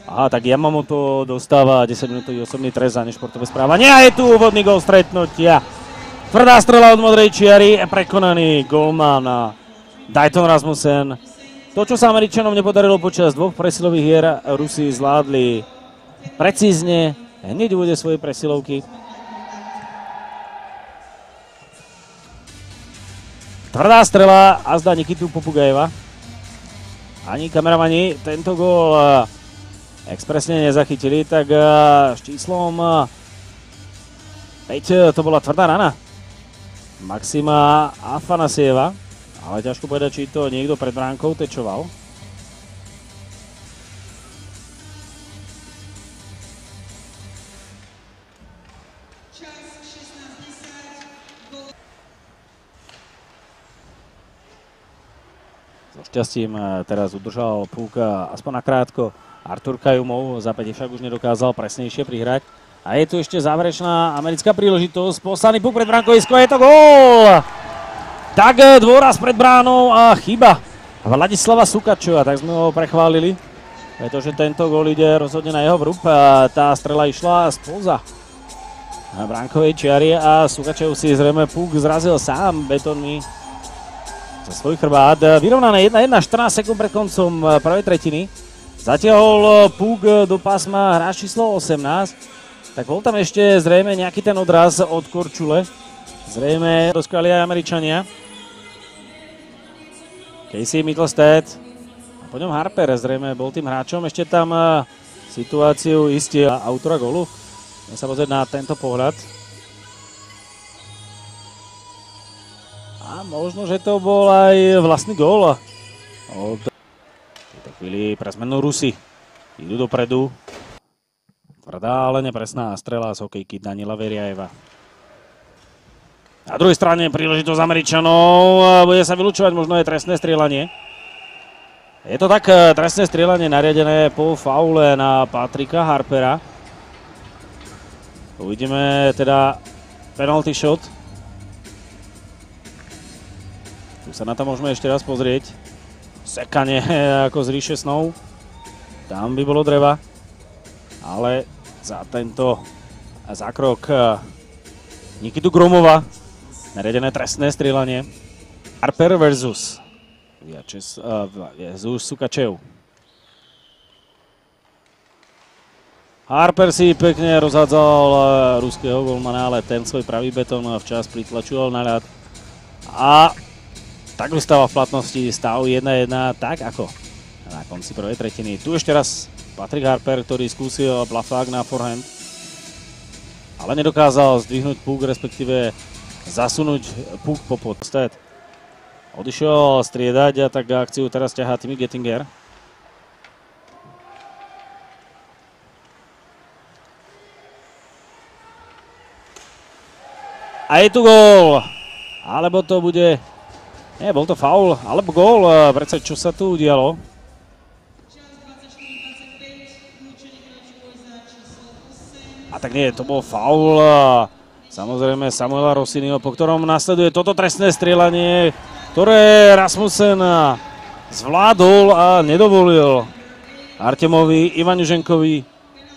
Aha, tak Yamamoto dostáva 10-minútový osobný trest za nešportové správanie a je tu úvodný gól stretnutia. Tvrdá strela od modrej čiary, prekonaný golman Dayton Rasmussen. To, čo sa Američanom nepodarilo počas dvoch presilových hier, Rusi zvládli precízne, hneď v úvode svojej presilovky. Tvrdá strela a zdá Nikitu Popugajeva. Ani kameramani tento gól expresne nezachytili, tak s číslom 5 to bola tvrdá rana Maxima Afanasieva, ale ťažko povedať, či to niekto pred bránkou tečoval. So šťastím teraz udržal puk aspoň nakrátko Artur Kajumov, za 5 však už nedokázal presnejšie prihrať. A je tu ešte záverečná americká príležitosť. Poslaný puk pred bránkovisko, je to gól! Tak dôraz pred bránou a chyba Vladislava Sukačova, tak sme ho prechválili, pretože tento gól ide rozhodne na jeho vrub. Tá strela išla spoza bránkovej čiary a Sukačov si zrejme puk zrazil sám betónmi za svoj chrbát. Vyrovnané 1-1, 14 sekúnd pred koncom prvej tretiny. Zatiahol puk do pásma hráč číslo 18, tak bol tam ešte zrejme nejaký ten odraz od Korčule. Zrejme doskali aj Američania. Casey Mittelstadt a po ňom Harper zrejme bol tým hráčom. Ešte tam situáciu istil autora gólu. Môžeme sa pozrieť na tento pohľad. A možno, že to bol aj vlastný gól od chvíli pre zmenu Rusi idú dopredu. Tvrdá, ale nepresná strela z hokejky Danila Veriajeva. Na druhej strane príležitosť Američanov. Bude sa vylučovať možno aj trestné strieľanie. Je to tak, trestné strieľanie nariadené po faule na Patricka Harpera. Uvidíme teda penalty shot. Tu sa na to môžeme ešte raz pozrieť. Sekanie ako z ríše snov. Tam by bolo dreva. Ale za tento zákrok Nikitu Gromova nariadené trestné strieľanie. Harper versus Sukačev. Harper si pekne rozhádzal ruského golmana, ale ten svoj pravý betón včas pritlačoval na ľad. A tak vystáva v platnosti stav 1-1, tak ako na konci prvej tretiny. Tu ešte raz Patrick Harper, ktorý skúsil blafák na forehand, ale nedokázal zdvihnúť puk, respektíve zasunúť puk po podstat. Odišiel striedať a tak akciu teraz ťahá Timmy Gettinger. A je tu gól! Alebo to bude... Nie, bol to faul, alebo gól. Predsa, čo sa tu udialo? A tak nie, to bol faul. Samozrejme Samuela Rossiniho, po ktorom nasleduje toto trestné strieľanie, ktoré Rasmussen zvládol a nedovolil Artemovi Ivaňuženkovi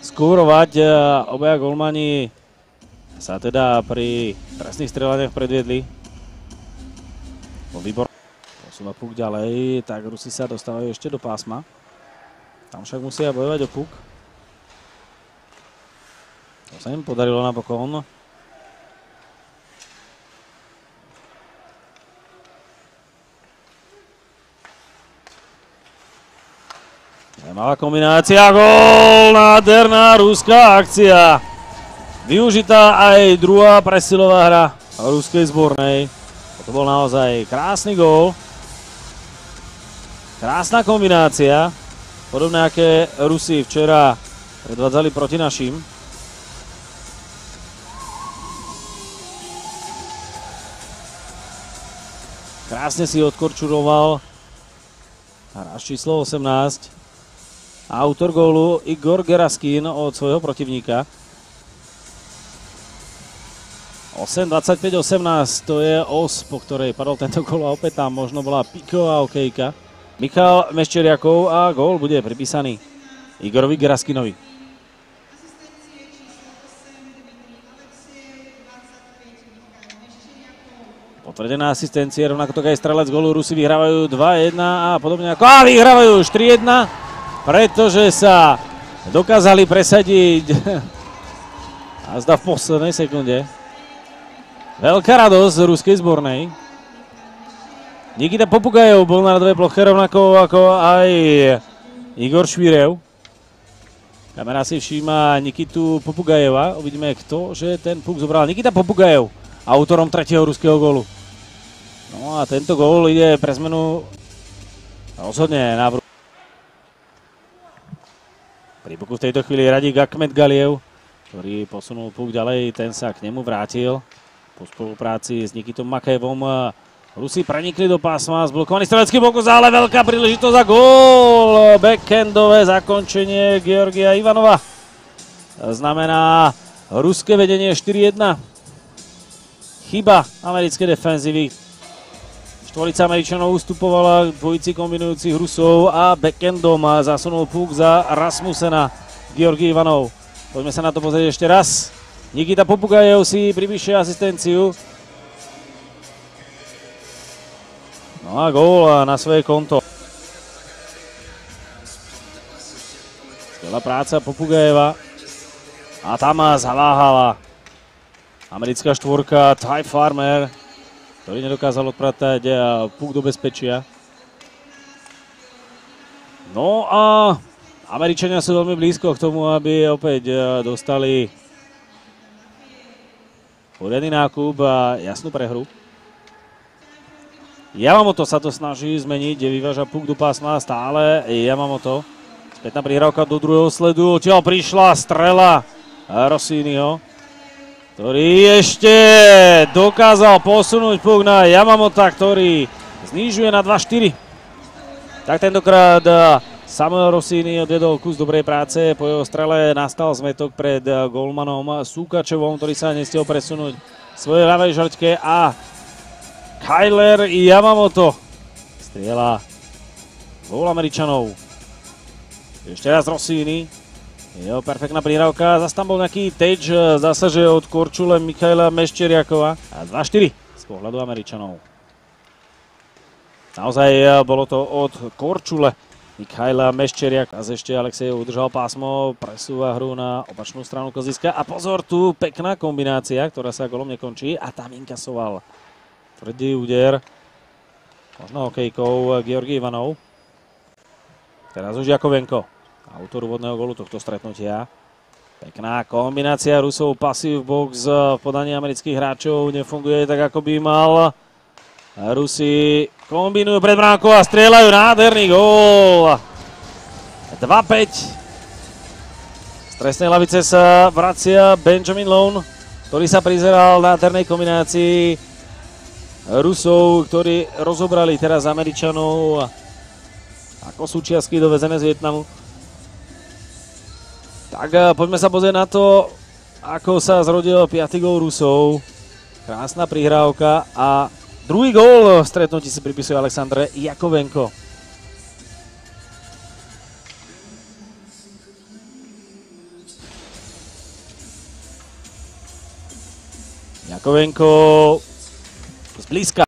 skórovať. Obaja golmani sa teda pri trestných strieľaniach predviedli. Výbor. Posúva puk ďalej, tak Rusi sa dostávajú ešte do pásma. Tam však musia bojovať o puk. To sa im podarilo napokon. Malá kombinácia, gól, nádherná ruská akcia. Využitá aj druhá presilová hra ruskej zbornej. To bol naozaj krásny gól. Krásna kombinácia. Podobné, aké Rusi včera predvádzali proti našim. Krásne si odkorčuroval hráč číslo 18. Autor gólu Igor Geraskin od svojho protivníka. 8-25-18, to je os, po ktorej padol tento gól a opäť tam možno bola piková okejka. Michal Meščeriakov a gól bude pripísaný Igorovi Geraskinovi. Potvrdená asistencie, rovnako to aj strelec gólu. Rusi vyhrávajú 2-1 a podobne ako... A vyhrávajú už 3-1, pretože sa dokázali presadiť a zda v poslednej sekunde. Veľká radosť z ruskej zbornej. Nikita Popugajov bol na radovej ploche, rovnako ako aj Igor Švírev. Kamera si všíma Nikitu Popugajeva. Uvidíme, kto že ten puk zobral. Nikita Popugajev, autorom 3. ruského gólu. No a tento gól ide pre zmenu rozhodne návrhu. Pri puku v tejto chvíli Radik Akhmetgaliev, ktorý posunul puk ďalej, ten sa k nemu vrátil. Po spolupráci s Nikitom Makajevom Rusi prenikli do pásma, zblokovaný strelecký pokus, ale veľká príležitosť a gól! Backhandové zakončenie Georgia Ivanova. Znamená ruské vedenie 4-1. Chyba americkej defenzívy. Štvorica Američanov ustupovala k dvojici kombinujúcich Rusov a backhandom zasunul puk za Rasmusena Georgi Ivanov. Poďme sa na to pozrieť ešte raz. Nikita Popugajev si pripíše asistenciu. No a gól na svoje konto. Skvelá práca Popugajeva. A tam zaváhala americká štvorka Ty Farmer, ktorý nedokázal odpratať puk do bezpečia. No a Američania sú veľmi blízko k tomu, aby opäť dostali poriadny nákup a jasnú prehru. Yamamoto sa to snaží zmeniť, vyváža puk do pásma stále Yamamoto. Spätná prihrávka do druhého sledu, odtiaľ prišla strela Rossiniho, ktorý ešte dokázal posunúť puk na Yamamota, ktorý znižuje na 2-4. Tak tentokrát Samuel Rossini odvedol kus dobrej práce, po jeho strele nastal zmetok pred golmanom Súkačevom, ktorý sa nestiel presunúť svojej ľavej žrťke a Kyler Yamamoto strieľa gól Američanov. Ešte raz Rossini, jeho perfektná prihrávka, zase tam bol nejaký touch, zase že od Korčule Michaila Meščeriakova a 2-4 z pohľadu Američanov. Naozaj bolo to od Korčule Michaila Meščeriak. A ešte Alexejev udržal pásmo, presúva hru na opačnú stranu koziska. A pozor, tu pekná kombinácia, ktorá sa golom nekončí. A tam inkasoval tvrdý úder. Možno hokejkou Georgi Ivanov. Teraz už Jakovenko, autor úvodného gólu tohto stretnutia. Pekná kombinácia Rusov, pasív box v podaní amerických hráčov. Nefunguje tak, ako by mal. Rusi kombinujú pred bránkou a strieľajú nádherný gól. 2-5. Z trestnej lavice sa vracia Benjamin Lone, ktorý sa prizeral nádhernej kombinácii Rusov, ktorí rozobrali teraz Američanov ako súčiastky dovezené z Vietnamu. Tak poďme sa pozrieť na to, ako sa zrodil 5. gól Rusov. Krásna prihrávka a druhý gól v stretnutí si pripisuje Alexandr Jakovenko. Jakovenko zblízka.